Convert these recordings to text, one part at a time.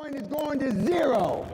Bitcoin is going to zero.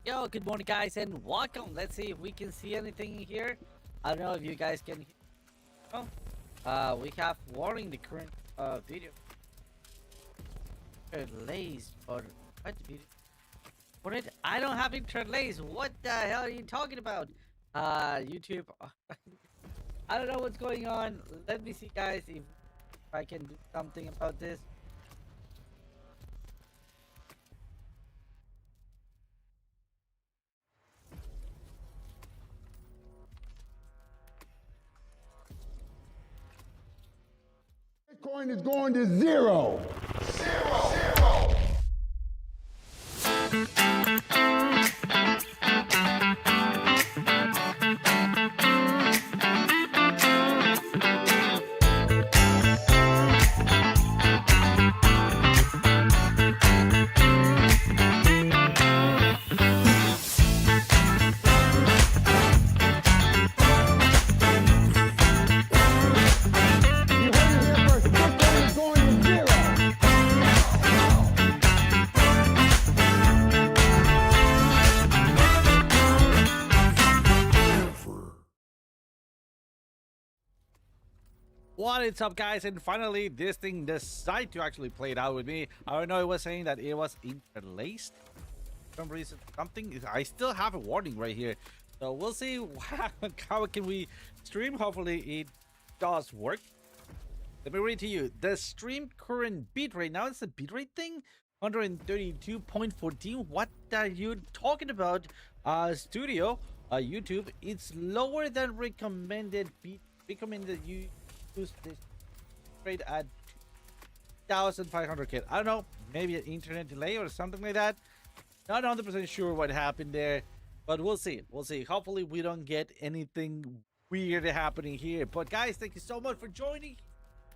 Yo, good morning guys and welcome. Let's see if we can see anything here. I don't know if you guys can hear. Oh, we have warning the current video. Interlace or what video? What it? I don't have interlace. What the hell are you talking about? YouTube. I don't know what's going on. Let me see guys if I can do something about this. Bitcoin is going to zero. What is up guys, and finally this thing decided to actually play it out with me. I don't know, it was saying that it was interlaced for some reason. Something, I still have a warning right here, so we'll see how can we stream. Hopefully it does work. Let me read to you the stream current bitrate. Now it's the bitrate thing, 132.14. What are you talking about? Studio YouTube, it's lower than recommended you use this trade at 2,500k. I don't know, maybe an internet delay or something like that. Not 100% sure what happened there, but we'll see. Hopefully we don't get anything weird happening here. But guys, thank you so much for joining.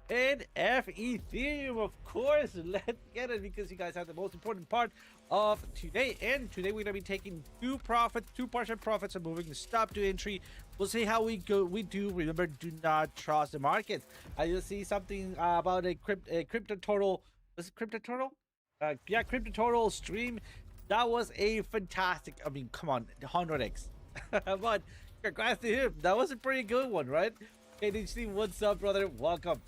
And Ethereum, of course, let's get it, because you guys have the most important part of today. And today we're gonna be taking two partial profits and moving the stop to entry. We'll see how we do. Remember, do not trust the market. I just see something about a crypto total. Was it crypto total? Yeah, crypto total stream. That was a fantastic, I mean, come on, 100x. But congrats to him. That was a pretty good one, right? KDGT, what's up, brother? Welcome.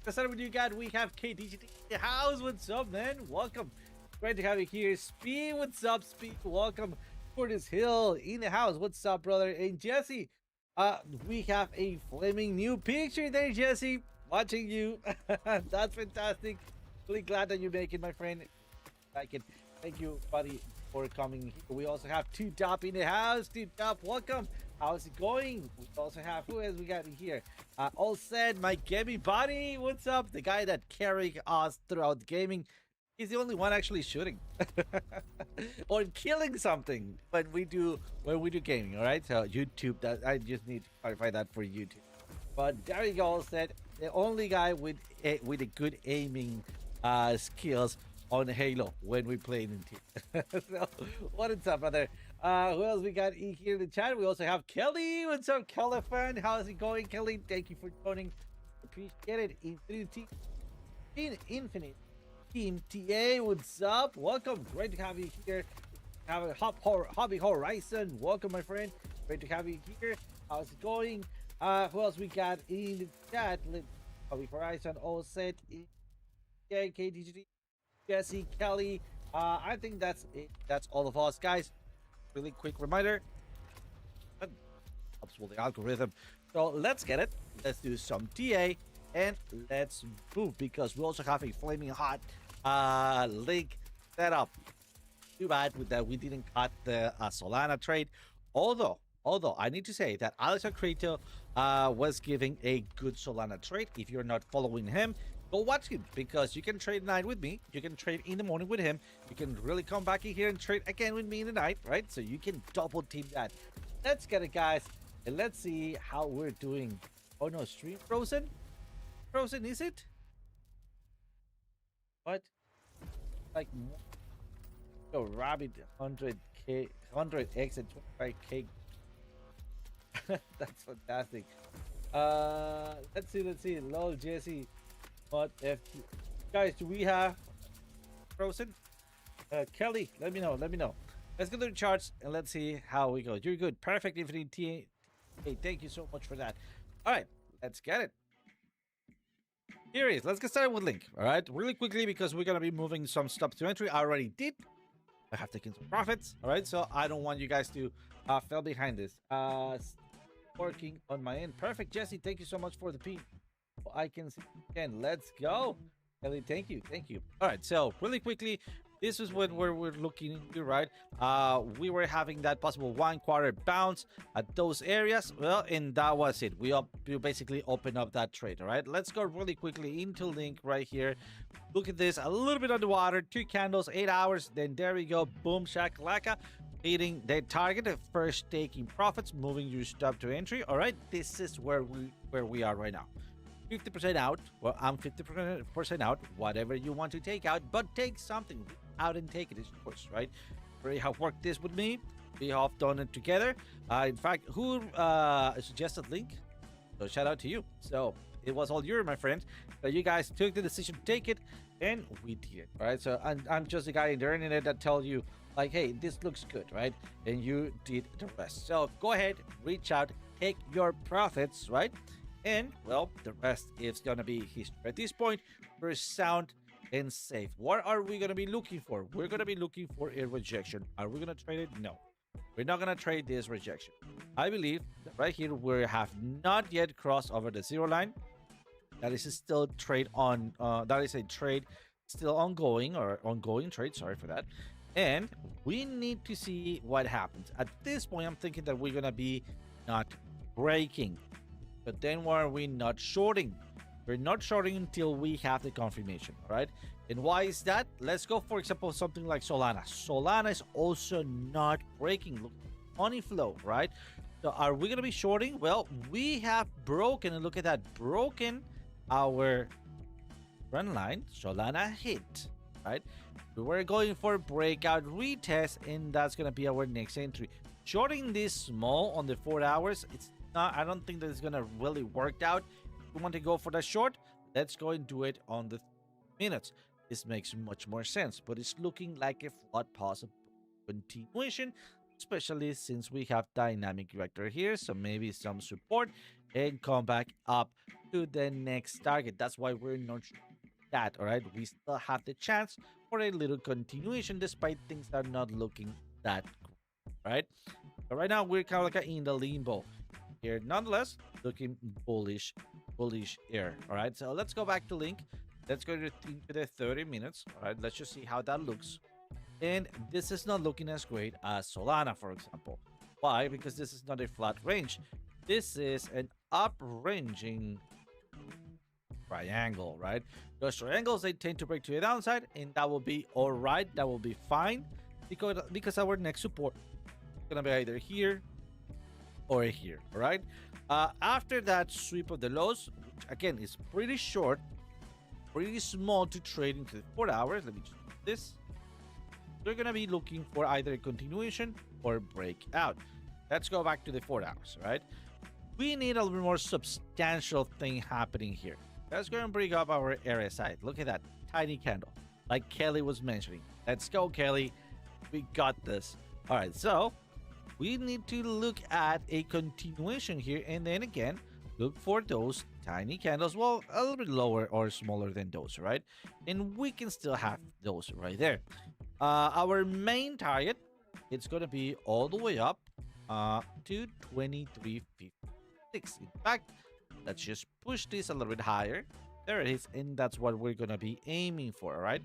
Let's start with you guys. We have KDGT in the house. What's up, man? Welcome. Great to have you here. Speed, what's up, Speed? Welcome. Curtis Hill in the house. What's up, brother? And Jesse, we have a flaming new picture there, Jesse. Watching you. That's fantastic. Really glad that you make it, my friend. Like it. Thank you, buddy, for coming here. We also have Two Top in the house. Two Top, welcome. How's it going? We also have, who else we got in here? All said, my gaming buddy. What's up? The guy that carried us throughout gaming. He's the only one actually shooting or killing something when we do gaming. All right, so YouTube, that I just need to clarify that for YouTube. But there you go. All said, the only guy with a good aiming skills on Halo when we play in team. So what is up, brother? Who else we got in here in the chat? We also have Kelly. What's up, Kelly fan? How's it going, Kelly? Thank you for joining. Appreciate it. Infinite Team TA, what's up? Welcome. Great to have you here. Have a Hobby Horizon. Welcome, my friend. Great to have you here. How's it going? Who else we got in the chat? Hobby Horizon all set. Yeah, KDGT, Jesse, Kelly. I think that's it. That's all of us, guys. Really quick reminder. Helps with the algorithm. So let's get it. Let's do some TA and let's move, because we also have a flaming hot link set up. Too bad with that we didn't cut the Solana trade. Although Although I need to say that Alex Crypto was giving a good Solana trade. If you're not following him, go watch him, because you can trade at night with me, you can trade in the morning with him, you can really come back in here and trade again with me in the night, right? So you can double team that. Let's get it, guys, and let's see how we're doing. Oh no, stream frozen? Frozen, is it? What? Like, go rabbit 100k, 100x and 25k. That's fantastic. Let's see. Lol, Jesse. What if, guys, do we have frozen? Kelly, let me know. Let's go to the charts and let's see how we go. You're good. Perfect, Infinity. Hey, thank you so much for that. All right, let's get it. Here it is. Let's get started with Link. All right, really quickly, because we're gonna be moving some stuff to entry. I already did. I have taken some profits. All right, so I don't want you guys to fall behind this. Working on my end. Perfect, Jesse. Thank you so much for the P. I can see again. Let's go, Kelly. Thank you. All right, so really quickly, this is what we're looking into, right? We were having that possible 1 quarter bounce at those areas. Well, and that was it. We basically open up that trade. All right, let's go really quickly into Link right here. Look at this, a little bit underwater, 2 candles, 8 hours. Then there we go, boom shakalaka, hitting the target of first taking profits, moving your stop to entry. All right, this is where we are right now. 50% out. Well, I'm 50% out. Whatever you want to take out, but take something out and take it, is yours, right? We have worked this with me. We have done it together. In fact, who suggested Link? So shout out to you. So it was all you, my friend. But you guys took the decision to take it, and we did it. All right. So I'm just a guy in the internet that tells you, like, hey, this looks good, right? And you did the rest. So go ahead, reach out, take your profits, right? And, well, the rest is going to be history. At this point, we're sound and safe. What are we going to be looking for? We're going to be looking for a rejection. Are we going to trade it? No. We're not going to trade this rejection. I believe that right here, we have not yet crossed over the 0 line. That is still trade on, that is a trade still ongoing, or ongoing trade. Sorry for that. And we need to see what happens. At this point, I'm thinking that we're going to be not breaking. But then why are we not shorting? We're not shorting until we have the confirmation, all right? And why is that? Let's go, for example, something like Solana. Solana is also not breaking. Look, money flow, right? So are we going to be shorting? Well, we have broken, and look at that, broken our run line. Solana hit, right? We were going for breakout retest, and that's going to be our next entry. Shorting this small on the 4 hours, it's not, I don't think that it's going to really work out. If we want to go for the short, let's go and do it on the minutes. This makes much more sense, but it's looking like a flat possible continuation, especially since we have dynamic vector here. So maybe some support and come back up to the next target. That's why we're not that, all right? We still have the chance for a little continuation despite things are not looking that good, right? But right now we're kind of like in the limbo here. Nonetheless, looking bullish air, all right? So let's go back to Link. Let's go into the 30 minutes, all right? Let's just see how that looks. And this is not looking as great as Solana, for example. Why? Because this is not a flat range. This is an up-ranging triangle, right? Those triangles, they tend to break to the downside, and that will be all right. That will be fine because our next support is going to be either here or here, all right? After that sweep of the lows, which again is pretty short, pretty small to trade into the 4 hours. Let me just do this. We're going to be looking for either a continuation or breakout. Let's go back to the 4 hours, right? We need a little more substantial thing happening here. Let's go and bring up our RSI. Look at that tiny candle, like Kelly was mentioning. Let's go, Kelly. We got this. All right, so we need to look at a continuation here, and then again, look for those tiny candles. Well, a little bit lower or smaller than those, right? And we can still have those right there. Our main target, it's going to be all the way up to 23.56. In fact, let's just push this a little bit higher. There it is, and that's what we're going to be aiming for, all right?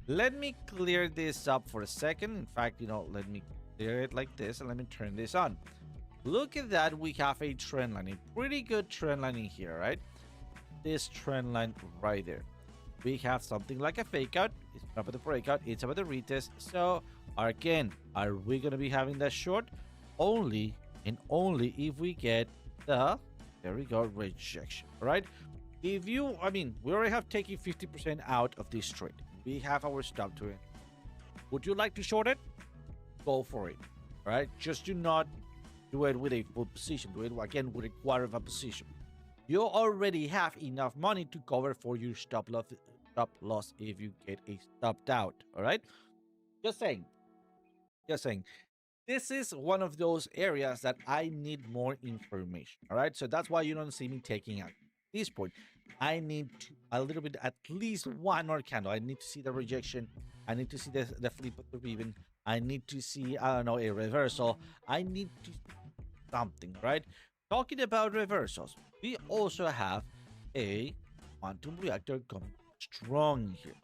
Let me clear this up for a second. In fact, you know, let me clear it like this, and let me turn this on. Look at that. We have a trend line, a pretty good trend line in here, right? This trend line right there. We have something like a fake out. It's not about the breakout, it's about the retest. So again, are we gonna be having that short? Only and only if we get the, there we go, rejection. All right. If you, I mean, we already have taken 50% out of this trade. We have our stop to it. Would you like to short it? Go for it. All right. Just do not do it with a full position. Do it again with a quarter of a position. You already have enough money to cover for your stop loss if you get a stopped out. All right. Just saying. Just saying. This is one of those areas that I need more information. All right. So that's why you don't see me taking out this point. I need a little bit, at least one more candle. I need to see the rejection. I need to see the flip of the ribbon. I need to see, I don't know, a reversal. I need to something, right? Talking about reversals, we also have a quantum reactor coming strong here,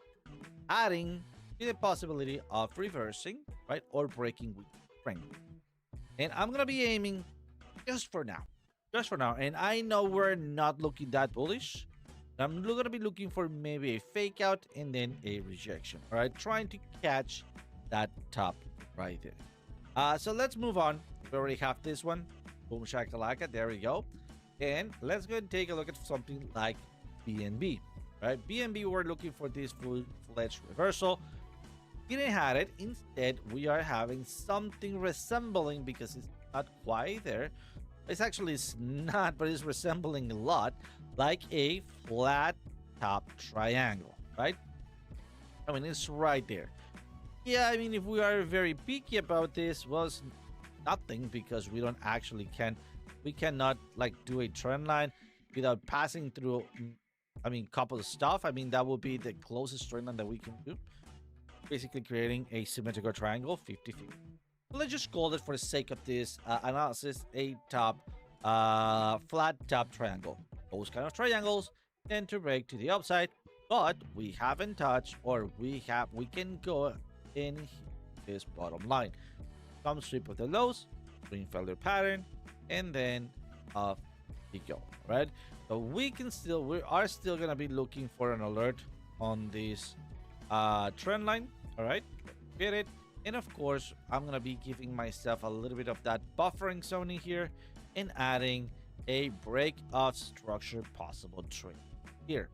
adding to the possibility of reversing, right, or breaking with strength. And I'm gonna be aiming just for now, and I know we're not looking that bullish. I'm gonna be looking for maybe a fake out and then a rejection. All right, trying to catch that top right there. So let's move on. We already have this one. Boom shakalaka. There we go. And let's go and take a look at something like BNB. Right, BNB, we're looking for this full-fledged reversal. Didn't have it. Instead, we are having something resembling, because it's not quite there. It's not, but it's resembling a lot like a flat top triangle, right? I mean, it's right there. Yeah, I mean, if we are very picky about this, was nothing, because we don't actually we cannot like do a trend line without passing through, I mean, couple of stuff. I mean, that would be the closest trend line that we can do, basically creating a symmetrical triangle 50-50. Let's just call it, for the sake of this analysis, a flat top triangle. Those kind of triangles tend to break to the upside, but we haven't touched, or we can go in this bottom line. Come sweep of the lows, green failure pattern, and then off we go. Right, so we are still gonna be looking for an alert on this trend line. All right, get it. And of course, I'm gonna be giving myself a little bit of that buffering zone in here and adding a break of structure possible trade here.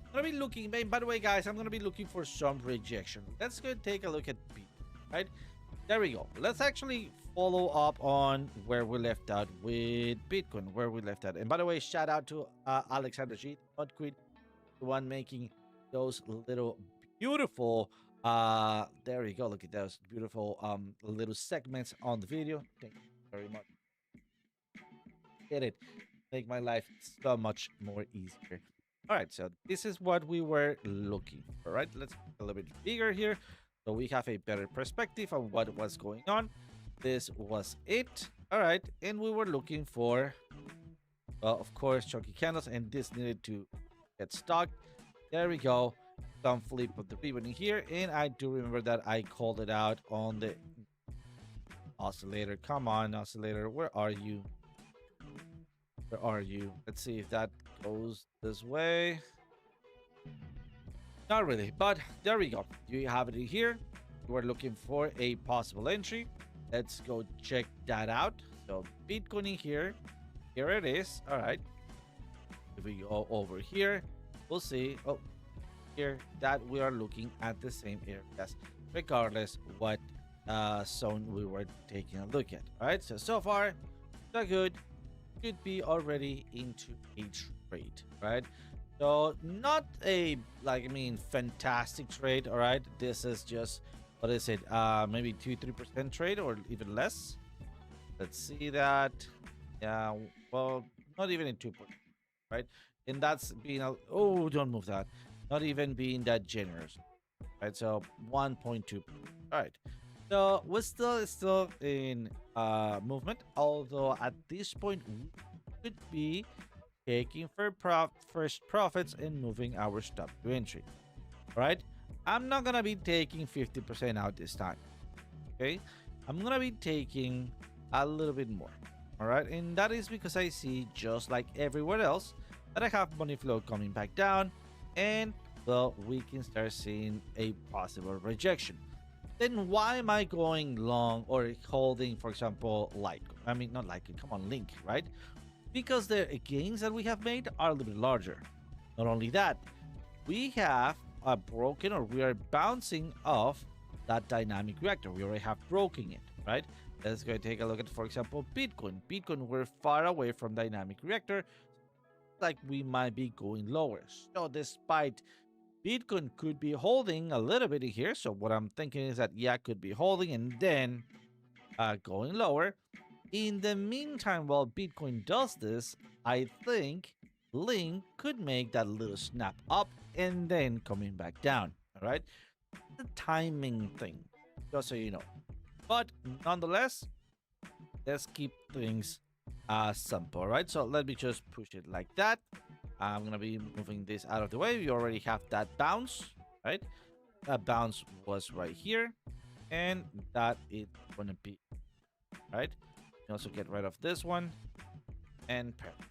I'm gonna be looking, by the way, guys, I'm gonna be looking for some rejection. Let's go take a look at B. Right, there we go. Let's actually follow up on where we left out with Bitcoin, And by the way, shout out to Alexander G, not quit, the one making those little beautiful there we go, look at those beautiful little segments on the video. Thank you very much. Get it, make my life so much more easier. All right, so this is what we were looking for. Right, let's make a little bit bigger here so we have a better perspective of what was going on. This was it. All right, and we were looking for, well, of course, chunky candles, and this needed to get stuck. There we go. Some flip of the ribbon in here, and I do remember that I called it out on the oscillator. Come on, oscillator, where are you? Let's see if that goes this way. Not really, but there we go. You have it here. We're looking for a possible entry. Let's go check that out. So Bitcoin in here it is. All right, if we go over here, we'll see, oh, here, that we are looking at the same areas regardless what zone we were taking a look at. All right, so far so good. Could be already into a trade, right? So not a, like, I mean, fantastic trade. All right, this is just, what is it, maybe 2-3% trade or even less. Let's see that. Yeah, well, not even in 2%, right? And that's being a, oh, don't move that, not even being that generous, right? So 1.2. All right, so we're still in movement, although at this point we could be taking first profits and moving our stop to entry. All right, I'm not gonna be taking 50% out this time. Okay, I'm gonna be taking a little bit more. All right, and that is because I see, just like everywhere else, that I have money flow coming back down, and well, we can start seeing a possible rejection. Then why am I going long or holding, for example, I mean, not Litecoin, come on, Link, right? Because the gains that we have made are a little bit larger. Not only that, we have a broken, or we are bouncing off that dynamic reactor. We already have broken it, right? Let's go take a look at, for example, Bitcoin. We're far away from dynamic reactor, like we might be going lower. So despite Bitcoin could be holding a little bit here, so what I'm thinking is that, yeah, could be holding and then going lower. In the meantime, while Bitcoin does this, I think Link could make that little snap up and then coming back down. All right, the timing thing, just so you know. But nonetheless, let's keep things simple, right? So let me just push it like that. I'm gonna be moving this out of the way. We already have that bounce, right? That bounce was right here, and that is gonna be right. Also get rid of this one and perfect.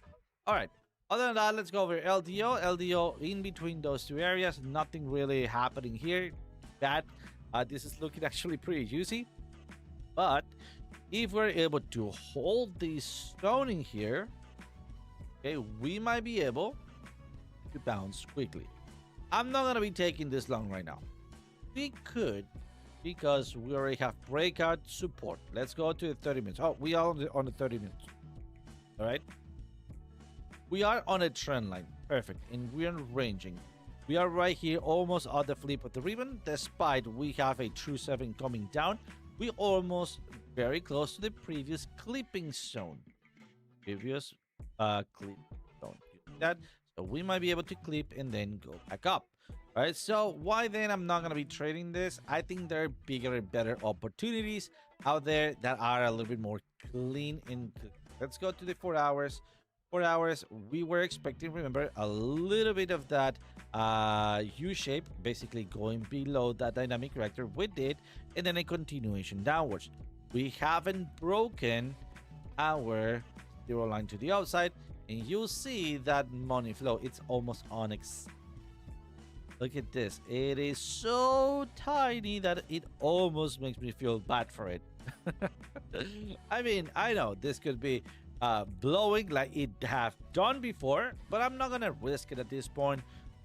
All right, other than that, let's go over LDO in between those two areas. Nothing really happening here. That this is looking actually pretty juicy, but if we're able to hold this stone in here, okay, we might be able to bounce quickly. I'm not gonna be taking this long right now. We could, because we already have breakout support. Let's go to the 30 minutes. Oh, we are on the 30 minutes. All right. We are on a trend line. Perfect. And we are ranging. We are right here, almost at the flip of the ribbon. Despite we have a true 7 coming down, we almost very close to the previous clipping zone. Previous clip zone. That. So we might be able to clip and then go back up. All right, so why then I'm not going to be trading this? I think there are bigger and better opportunities out there that are a little bit more clean and good. Let's go to the 4 hours. 4 hours, we were expecting, remember, a little bit of that U-shape, basically going below that dynamic reactor. We did, and then a continuation downwards. We haven't broken our zero line to the outside, and you'll see that money flow, it's almost Look at this. It is so tiny that it almost makes me feel bad for it. I mean, I know this could be blowing like it have done before, but I'm not gonna risk it at this point.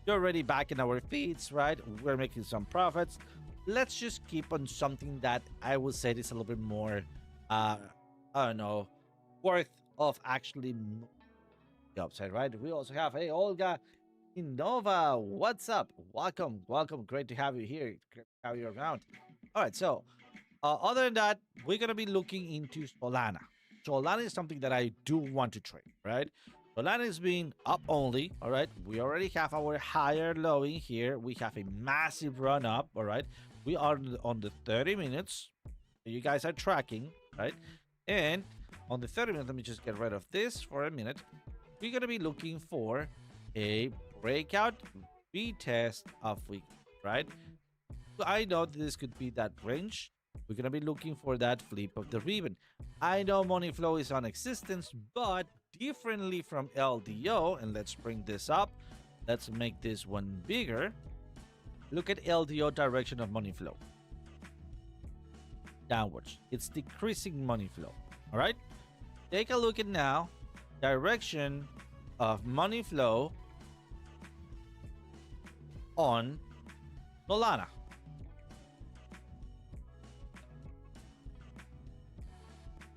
We're already back in our feet, right? We're making some profits. Let's just keep on something that I would say is a little bit more, I don't know, worth of actually the upside, right? We also have, hey, Olga Innova, what's up? Welcome. Great to have you here. Great to have you around. All right, so other than that, we're gonna be looking into Solana. Solana is something that I do want to trade, right? Solana is being up only, all right? We already have our higher low in here. We have a massive run up, all right? We are on the 30 minutes. You guys are tracking, right? And on the 30 minutes, let me just get rid of this for a minute. We're gonna be looking for a breakout retest of week, right? I know this could be that range. We're gonna be looking for that flip of the ribbon. I know money flow is on existence, but differently from LDO, and let's bring this up. Let's make this one bigger. Look at LDO direction of money flow. Downwards. It's decreasing money flow. All right. Take a look at now. Direction of money flow on Solana.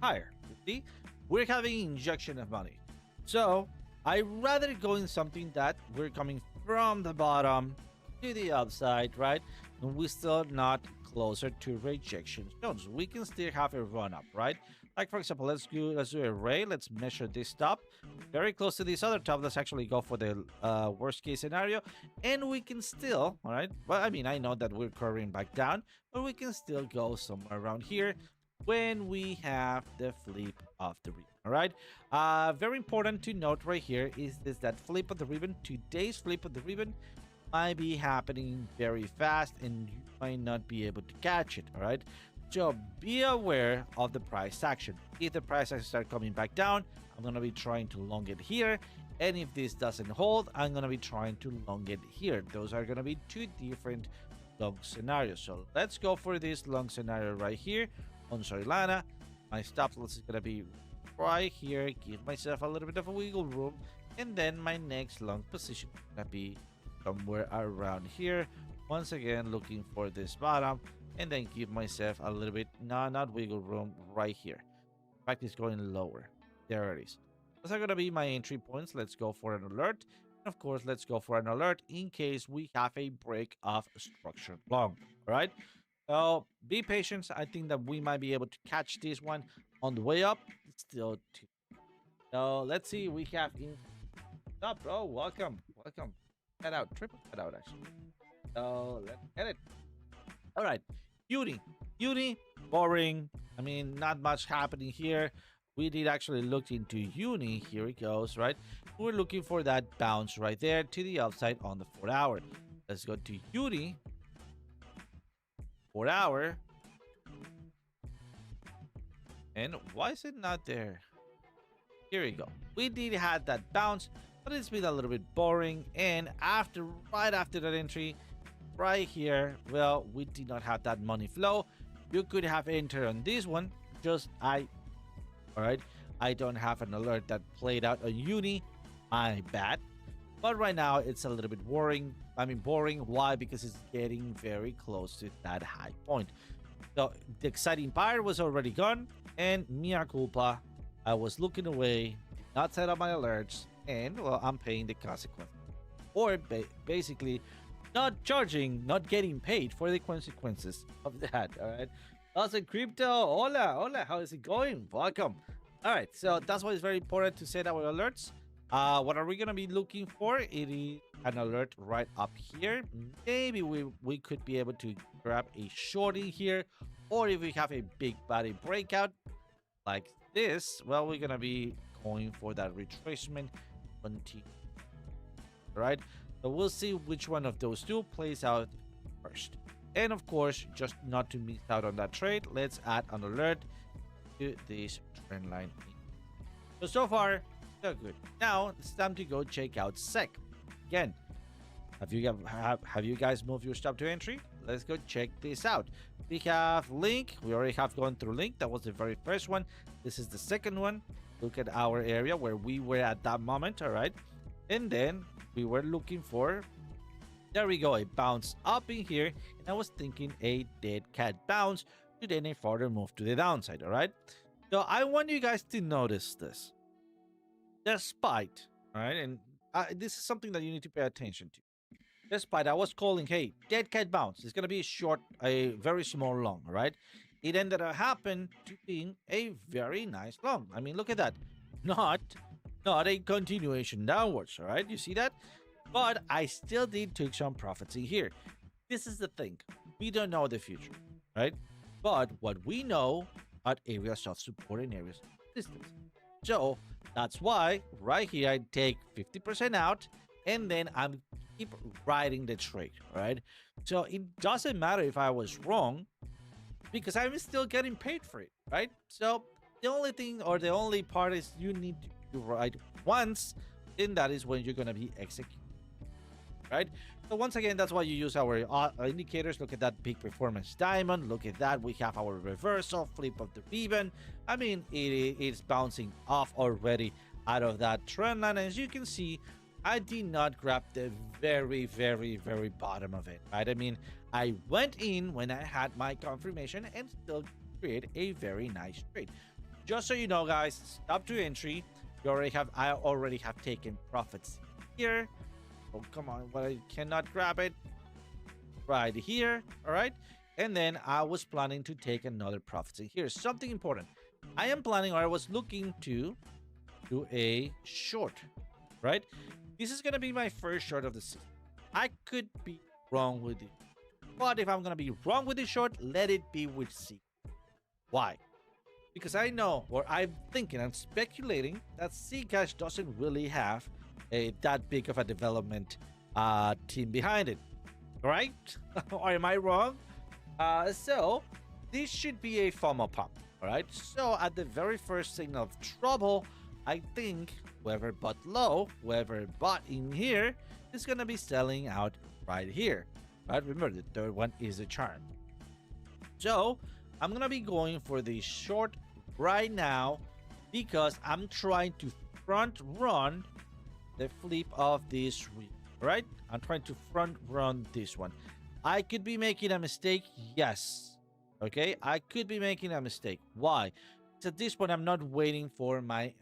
Higher. You see, we're having injection of money. So I rather go in something that we're coming from the bottom to the upside, right? And we're still not closer to rejection zones. We can still have a run up, right? Like for example, let's do a ray. Let's measure this top very close to this other top. Let's actually go for the worst case scenario, and we can still, all right. Well, I mean, I know that we're curving back down, but we can still go somewhere around here when we have the flip of the ribbon. All right. Very important to note right here is this: that flip of the ribbon, today's flip of the ribbon, might be happening very fast, and you might not be able to catch it. All right. So be aware of the price action. If the price action start coming back down, I'm going to be trying to long it here. And if this doesn't hold, I'm going to be trying to long it here. Those are going to be two different long scenarios. So let's go for this long scenario right here on Solana. My stop loss is going to be right here. Give myself a little bit of a wiggle room. And then my next long position is going to be somewhere around here. Once again, looking for this bottom. And then give myself a little bit, no, not wiggle room, right here. In fact, it's going lower. There it is. Those are going to be my entry points. Let's go for an alert. And of course, let's go for an alert in case we have a break of structured long. All right. So be patient. I think that we might be able to catch this one on the way up. Still two. So let's see. We have in. Up, bro. Welcome. Welcome. Cut out. Triple cut out, actually. So let's get it. All right. Uni, boring. I mean, not much happening here. We did actually look into Uni. Here it goes, right? We're looking for that bounce right there to the upside on the 4 hour. Let's go to Uni. 4 hour. And why is it not there? Here we go. We did have that bounce, but it's been a little bit boring. And right after that entry, right here, well, we did not have that money flow. You could have entered on this one. All right, I don't have an alert that played out on Uni. My bad. But right now it's a little bit boring. Why? Because it's getting very close to that high point. So the exciting part was already gone, and mea culpa, I was looking away, did not set up my alerts, and well, I'm paying the consequence. Or basically not getting paid for the consequences of that. All right. Also, crypto, hola, how is it going? Welcome. All right, so that's why it's very important to set our alerts. What are we gonna be looking for? It is an alert right up here. Maybe we could be able to grab a short in here, or if we have a big body breakout like this, well, we're gonna be going for that retracement. Continue. All right, so we'll see which one of those two plays out first. And of course, just not to miss out on that trade, let's add an alert to this trend line. So far, so good. Now it's time to go check out SEC. Again, have you guys moved your stop to entry? Let's go check this out. We have Link. We already have gone through Link. That was the very first one. This is the second one. Look at our area where we were at that moment. All right. And then we were looking for, there we go, a bounce up in here. And I was thinking a dead cat bounce to then a further move to the downside. All right. So I want you guys to notice this. Despite, all right, and this is something that you need to pay attention to. Despite I was calling, hey, dead cat bounce. It's going to be a very small long, all right? It ended up happening to being a very nice long. I mean, look at that. Not a continuation downwards, all right? You see that? But I still did take some profits in here. This is the thing. We don't know the future, right? But what we know are areas of support and areas of resistance. So that's why right here I take 50% out and then I'm keep riding the trade, right? So it doesn't matter if I was wrong because I'm still getting paid for it, right? So the only thing or the only part is you need to ride once, and that is when you're going to be executing, right? So once again, that's why you use our indicators. Look at that big performance diamond. Look at that. We have our reversal, flip of the ribbon. I mean, it's bouncing off already out of that trend line. As you can see, I did not grab the very, very, very bottom of it, right? I mean, I went in when I had my confirmation and still create a very nice trade. Just so you know, guys, stop to entry. I already have taken profits here. Oh, come on, but I cannot grab it right here. All right. And then I was planning to take another profits in here. Something important. I am planning, or I was looking to do a short, right? This is going to be my first short of the season. I could be wrong with it. But if I'm going to be wrong with the short, let it be with C. Why? Because I know, or I'm thinking, I'm speculating that Zcash doesn't really have that big of a development team behind it, right? Or am I wrong? So this should be a FOMO pump. All right. So at the very first signal of trouble, I think whoever bought low, whoever bought in here, is gonna be selling out right here. Right. Remember, the third one is a charm. So I'm gonna be going for the short right now because I'm trying to front run the flip of this read. Right? I'm trying to front run this one. I could be making a mistake. Yes. Okay. I could be making a mistake. Why? So at this point, I'm not waiting for my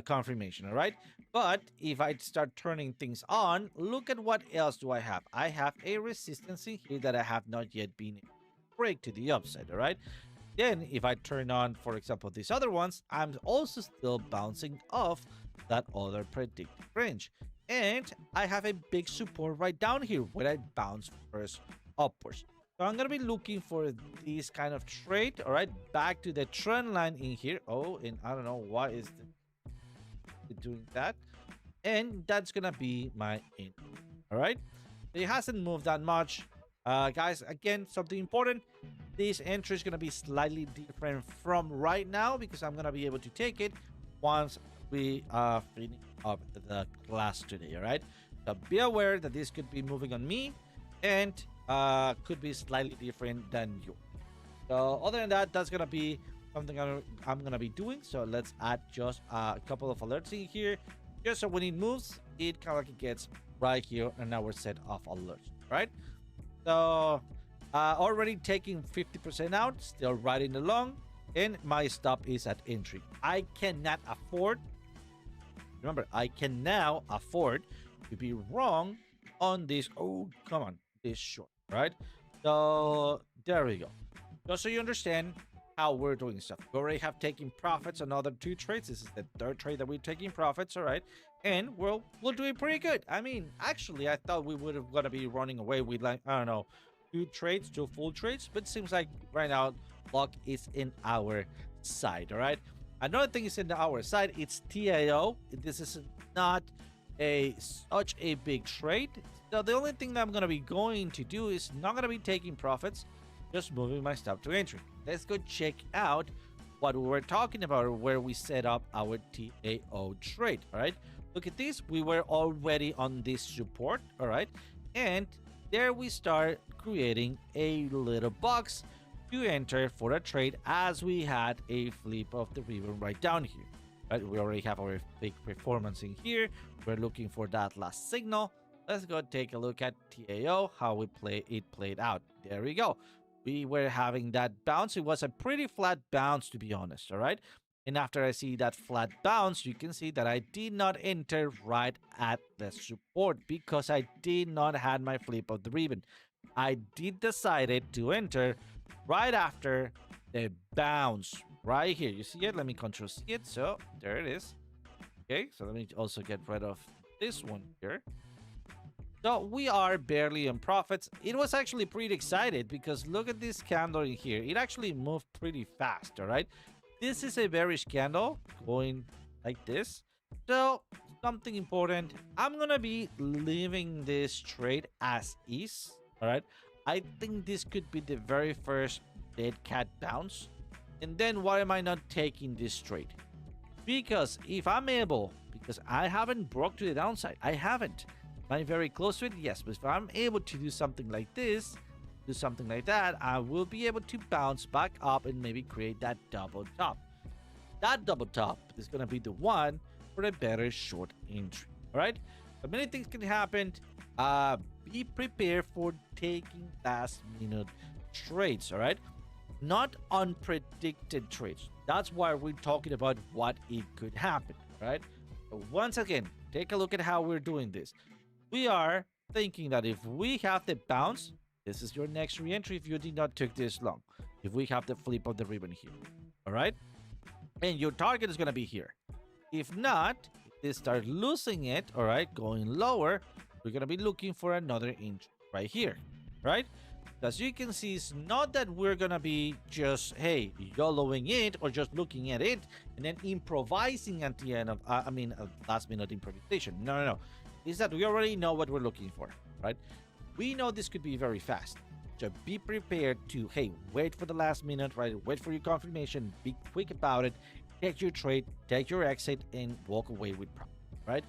confirmation. All right. But if I start turning things on, look at what else do I have. I have a resistance in here that I have not yet been able to break to the upside. All right. Then if I turn on, for example, these other ones, I'm also still bouncing off that other predicted range. And I have a big support right down here where I bounce first upwards. So I'm going to be looking for this kind of trade, all right, back to the trend line in here. Oh, and I don't know why is it doing that. And that's going to be my in, all right. It hasn't moved that much. Guys, again, something important. This entry is going to be slightly different from right now because I'm going to be able to take it once we finish up the class today, all right? So be aware that this could be moving on me and could be slightly different than you. So other than that, that's going to be something I'm going to be doing. So let's add just a couple of alerts in here. Just so when it moves, it kind of like gets right here on our set of alerts, right? So already taking 50% out, still riding along, and my stop is at entry. I cannot afford, remember, I can now afford to be wrong on this. Oh, come on, this short, right? So there we go. Just so you understand how we're doing stuff. We already have taken profits on other two trades. This is the third trade that we're taking profits, all right? And we're doing pretty good. I mean, actually, I thought we would have gonna be running away with, like, I don't know, two full trades, but it seems like right now luck is in our side. All right, another thing is in our side, it's TAO. This is not such a big trade, so the only thing that I'm gonna be going to do is not gonna be taking profits, just moving my stop to entry. Let's go check out what we were talking about, where we set up our TAO trade. All right, look at this. We were already on this support, all right, and there we start creating a little box to enter for a trade as we had a flip of the ribbon right down here. Right, we already have our big performance in here. We're looking for that last signal. Let's go take a look at TAO, how it played out. There we go. We were having that bounce. It was a pretty flat bounce, to be honest, all right? And after I see that flat bounce, you can see that I did not enter right at the support because I did not have my flip of the ribbon. I did decided to enter right after the bounce right here. You see it? Let me control C it. So there it is. Okay, so let me also get rid of this one here. So we are barely in profits. It was actually pretty excited because look at this candle in here. It actually moved pretty fast, all right? This is a bearish candle going like this. So something important, I'm gonna be leaving this trade as is, all right? I think this could be the very first dead cat bounce. And then why am I not taking this trade? Because if I'm able, because I haven't broke to the downside, I haven't. Am I very close to it? Yes, but if I'm able to do something like this, do something like that, I will be able to bounce back up and maybe create that double top. That double top is going to be the one for a better short entry. All right, so many things can happen. Be prepared for taking last minute trades. All right, not unpredicted trades. That's why we're talking about what it could happen. Right, so once again, take a look at how we're doing this. We are thinking that if we have the bounce, this is your next re-entry if you did not take this long. If we have the flip of the ribbon here, all right? And your target is going to be here. If not, if they start losing it, all right, going lower, we're going to be looking for another inch right here, right? As you can see, it's not that we're going to be just, hey, YOLOing it or just looking at it and then improvising at the end of, last minute improvisation. No. Is that we already know what we're looking for, right? We know this could be very fast. So be prepared to, hey, wait for the last minute, right? Wait for your confirmation, be quick about it, take your trade, take your exit, and walk away with profit, right?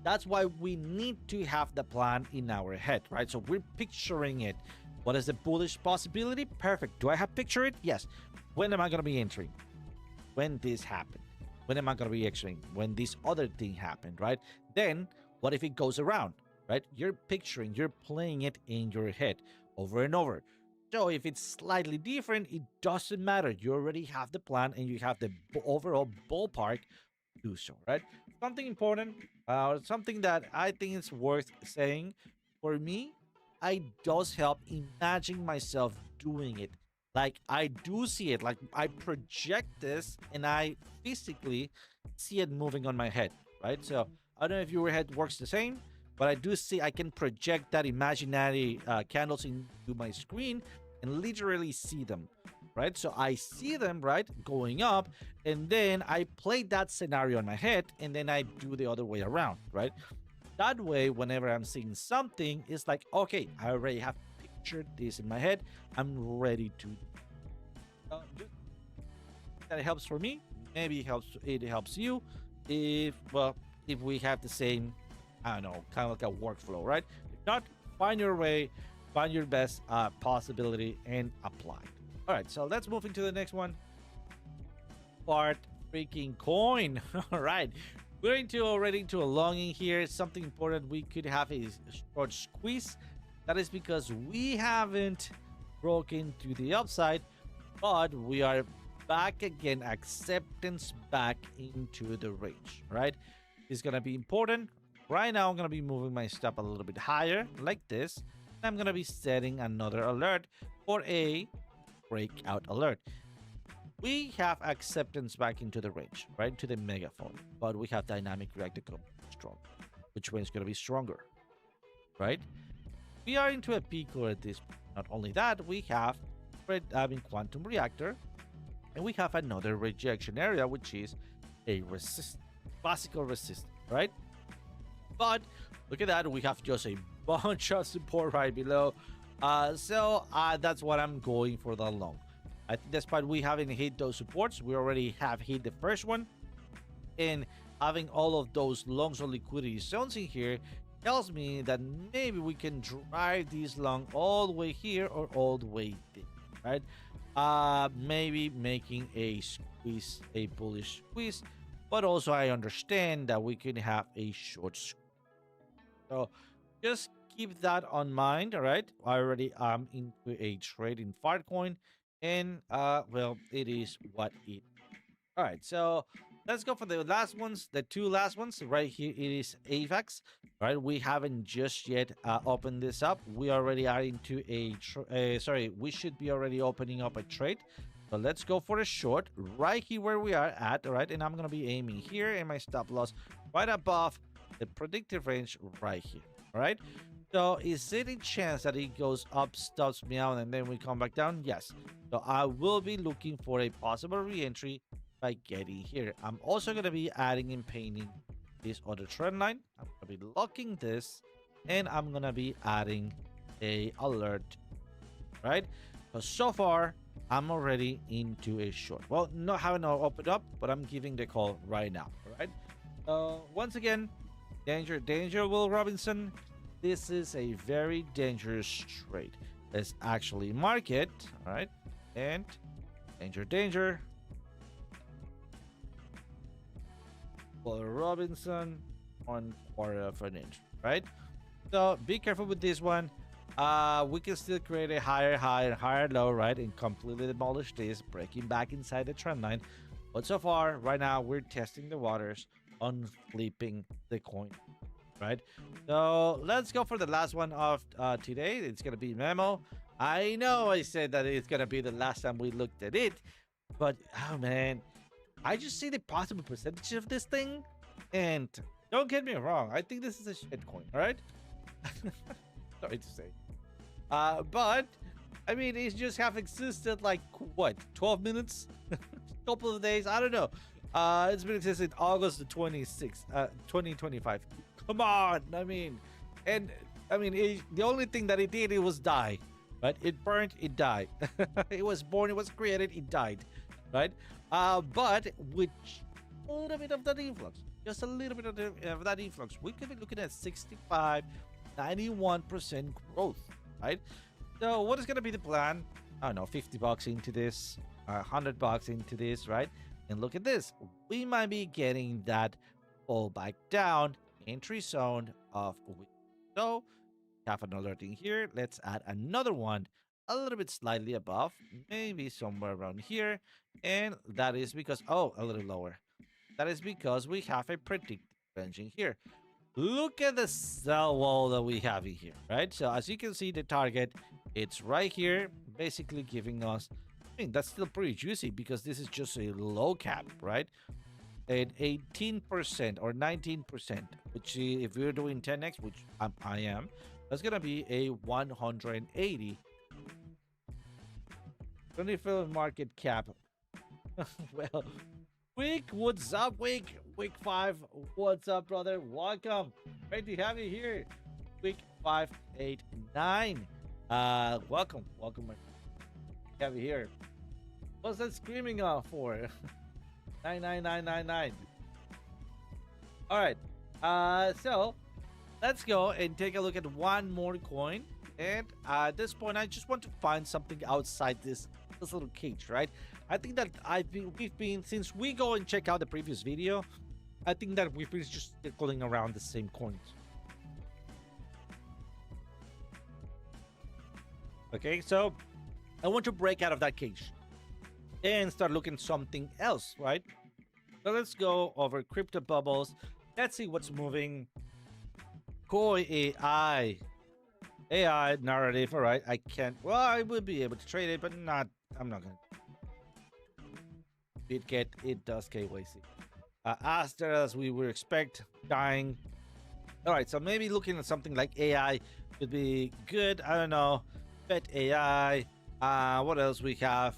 That's why we need to have the plan in our head, right? So we're picturing it. What is the bullish possibility? Perfect. Do I have picture it? Yes. When am I going to be entering? When this happened? When am I going to be exiting? When this other thing happened, right? Then what if it goes around, right? You're picturing, you're playing it in your head over and over. So if it's slightly different, it doesn't matter. You already have the plan and you have the overall ballpark to do so, right? Something important, something that I think is worth saying for me, I does help imagine myself doing it. Like I do see it, like I project this and I physically see it moving on my head, right? So I don't know if your head works the same, but I do see I can project that imaginary candles into my screen and literally see them, right? So I see them, right, going up, and then I play that scenario in my head, and then I do the other way around, right? That way, whenever I'm seeing something, it's like, okay, I already have pictured this in my head. I'm ready to. That helps for me. Maybe it helps you. If we have the same, I don't know, kind of like a workflow, right? If not, find your way, find your best possibility, and apply. All right, so let's move into the next one. FARTCOIN. All right, we're already into a longing here. Something important. We could have a short squeeze. That is because we haven't broken to the upside, but we are back again. Acceptance back into the range. Right? It's gonna be important. Right now, I'm gonna be moving my stop a little bit higher, like this. And I'm gonna be setting another alert for a breakout alert. We have acceptance back into the range, right, to the megaphone, but we have dynamic reactor strong. Which one is going to be stronger, right? We are into a peak or at this point. Not only that, we have quantum reactor, and we have another rejection area, which is a classical resistance, right? But look at that, we have just a bunch of support right below. So that's what I'm going for the long. I think despite we haven't hit those supports, we already have hit the first one. And having all of those longs or liquidity zones in here tells me that maybe we can drive these long all the way here or all the way there, right? Maybe making a squeeze, a bullish squeeze. But also I understand that we can have a short squeeze. So just keep that on mind, all right? I already am into a trade in FARTCOIN. And well, it is what it is. All right, so let's go for the last ones, the two last ones right here. It is AVAX. All right, we haven't just yet opened this up. We already are into a we should be already opening up a trade. So let's go for a short right here where we are at. All right, and I'm gonna be aiming here, and my stop loss right above the predictive range right here. All right. So is it a chance that it goes up, stops me out, and then we come back down? Yes. So I will be looking for a possible re-entry by getting here. I'm also going to be adding and painting this other trend line. I'm going to be locking this, and I'm going to be adding a alert, right? So far, I'm already into a short. Well, not having to open up, but I'm giving the call right now, all right? Once again, danger, Will Robinson. This is a very dangerous trade. Let's actually mark it, all right? And danger. Will Robinson, 1/4 of an inch, right? So be careful with this one. We can still create a higher high and higher low, right? And completely demolish this, breaking back inside the trend line. But so far, right now, we're testing the waters on flipping the coin. Right, so let's go for the last one of today. It's gonna be MAMO. I know I said that it's gonna be the last time we looked at it, but oh man, I just see the possible percentage of this thing, and don't get me wrong, I think this is a shit coin. All right, sorry to say, but I mean, it's just have existed like what, 12 minutes, couple of days, I don't know. It's been existing August the 26th, 2025. Come on, I mean, and I mean, the only thing that it did, it was die, right? It burned, it died. It was born, it was created, it died, right? But with a little bit of that influx, just a little bit of that influx, we could be looking at 65, 91% growth, right? So what is going to be the plan? I don't know, $50 into this, $100 into this, right? And look at this. We might be getting that fall back down entry zone of a week. So have an alerting here. Let's add another one a little bit slightly above, maybe somewhere around here. And that is because, oh, a little lower. That is because we have a predicted range in here. Look at the sell wall that we have in here, right? So as you can see, the target, it's right here, basically giving us, I mean, that's still pretty juicy because this is just a low cap, right? At 18% or 19%, which if we're doing 10x, which I am, that's gonna be a 180. 25 market cap. Well, Wick, what's up, Wick? Wick 5, what's up, brother? Welcome. Great to have you here. Wick 589. Welcome, my friend. Have you here. What's that screaming for? 99999. All right. So let's go and take a look at one more coin. And at this point, I just want to find something outside this little cage, right? I think that we've been since we go and check out the previous video. I think that we've been just circling around the same coins. Okay, so I want to break out of that cage and start looking something else, right? So let's go over crypto bubbles. Let's see what's moving. Koi AI narrative. All right, I can't. Well, I would be able to trade it, but not. I'm not gonna. It does KYC. Aster, as we would expect, dying. All right, so maybe looking at something like AI could be good. I don't know. Bet AI. What else we have?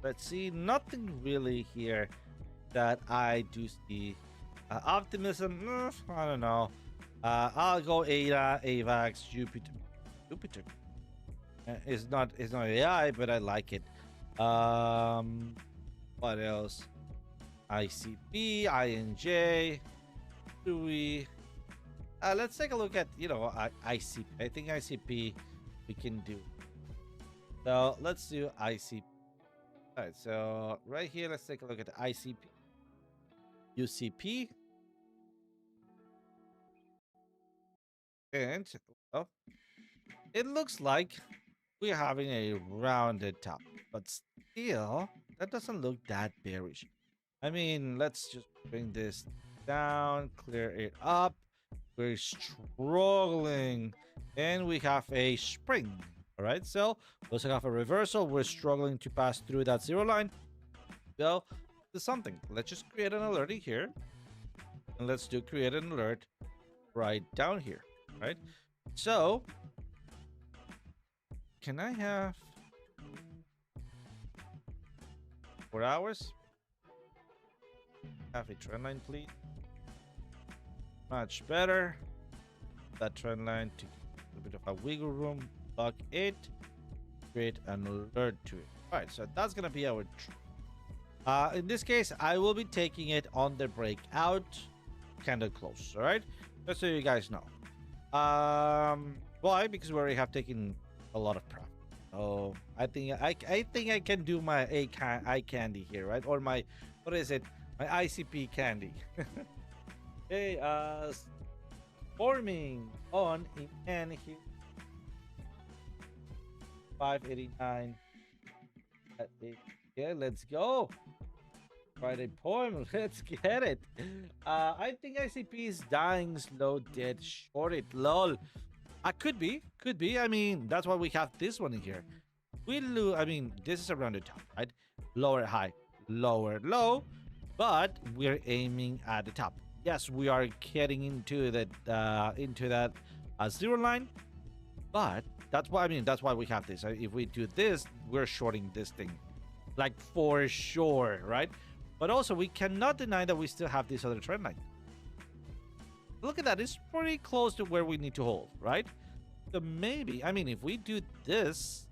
Let's see. Nothing really here that I do see. Optimism. I don't know. I'll go ADA, AVAX, Jupiter. It's not AI, but I like it. What else? ICP, INJ, TUI. Let's take a look at, ICP. I think ICP we can do. So let's do ICP. All right, so right here, let's take a look at the ICP. UCP. And well, it looks like we're having a rounded top, but still, that doesn't look that bearish. I mean, let's just bring this down, clear it up. We're struggling, and we have a spring. All right, so we also have a reversal. We're struggling to pass through that zero line. So, do something. Let's just create an alert in here, and let's create an alert right down here. Right? So, can I have 4 hours? Have a trend line, please. Much better. That trend line to a bit of a wiggle room. Lock it. Create an alert to it. All right, so that's gonna be our. In this case, I will be taking it on the breakout candle close. All right, just so you guys know. Why? Because we already have taken a lot of profit. Oh, I think I can do my eye candy here, right? Or my, what is it? My ICP candy. Hey, forming on in here. 589. Yeah, let's go. Friday poem. Let's get it. I think ICP is dying slow, dead, short it. Lol. Could be. I mean, that's why we have this one in here. I mean, this is around the top, right? Lower high, lower low, but we're aiming at the top. Yes, we are getting into that zero line, but that's why we have this. If we do this, we're shorting this thing, like for sure, right? But also, we cannot deny that we still have this other trend line. look at that. It's pretty close to where we need to hold, right? So maybe, I mean, if we do this,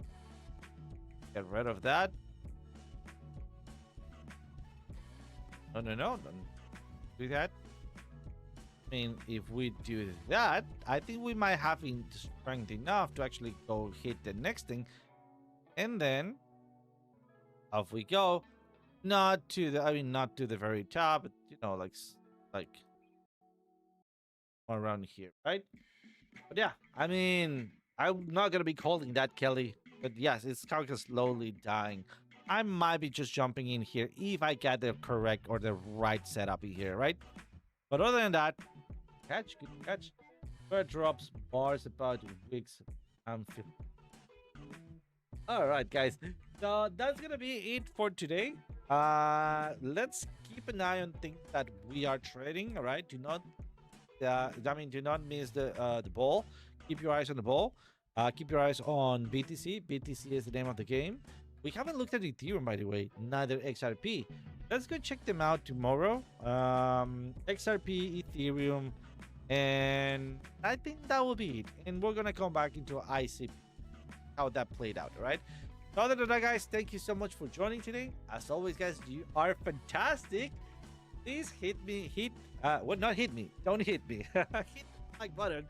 get rid of that. No, don't do that. I mean, if we do that, I think we might have strength enough to actually go hit the next thing. And then off we go. Not to the very top, but you know, like around here, right? But yeah, I mean, I'm not gonna be calling that Kelly, but yes, it's kind of slowly dying. I might be just jumping in here if I get the correct or the right setup in here, right? But other than that, good catch. Bird drops, bars about weeks. All right, guys. So that's gonna be it for today. Let's keep an eye on things that we are trading. All right, do not miss the ball. Keep your eyes on the ball. Keep your eyes on BTC. BTC is the name of the game. We haven't looked at Ethereum, by the way, neither XRP. Let's go check them out tomorrow. XRP, Ethereum, and I think that will be it. And we're gonna come back into ICP, how that played out, all right? So other than that, guys, thank you so much for joining today. As always, guys, you are fantastic. Please not hit me. Don't hit me. Hit the like button.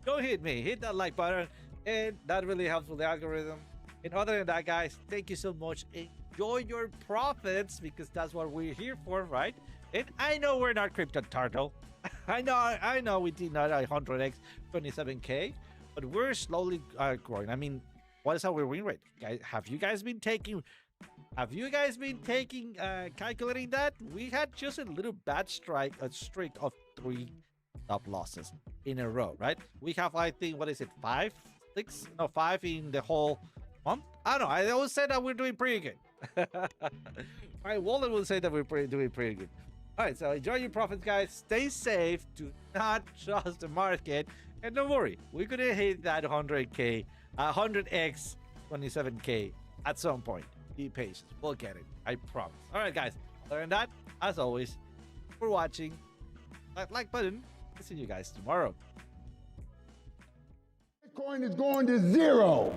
Don't hit me. Hit that like button. And that really helps with the algorithm. And other than that, guys, thank you so much. Enjoy your profits because that's what we're here for, right? And I know we're not crypto turtle. I know we did not 100x 27k, but we're slowly growing. I mean, what is our win rate? Guys, have you guys been taking calculating that? We had just a little bad streak of 3 stop losses in a row, right? We have, I think, what is it, 5 in the whole month? I don't know. I always say that we're doing pretty good. My wallet will say that we're doing pretty good. All right, so enjoy your profits, guys. Stay safe. Do not trust the market. And don't worry, we're going to hit that 100x 27k at some point. Be patient. We'll get it. I promise. All right, guys. Other than that, as always, for watching, like button. I'll see you guys tomorrow. Bitcoin is going to zero.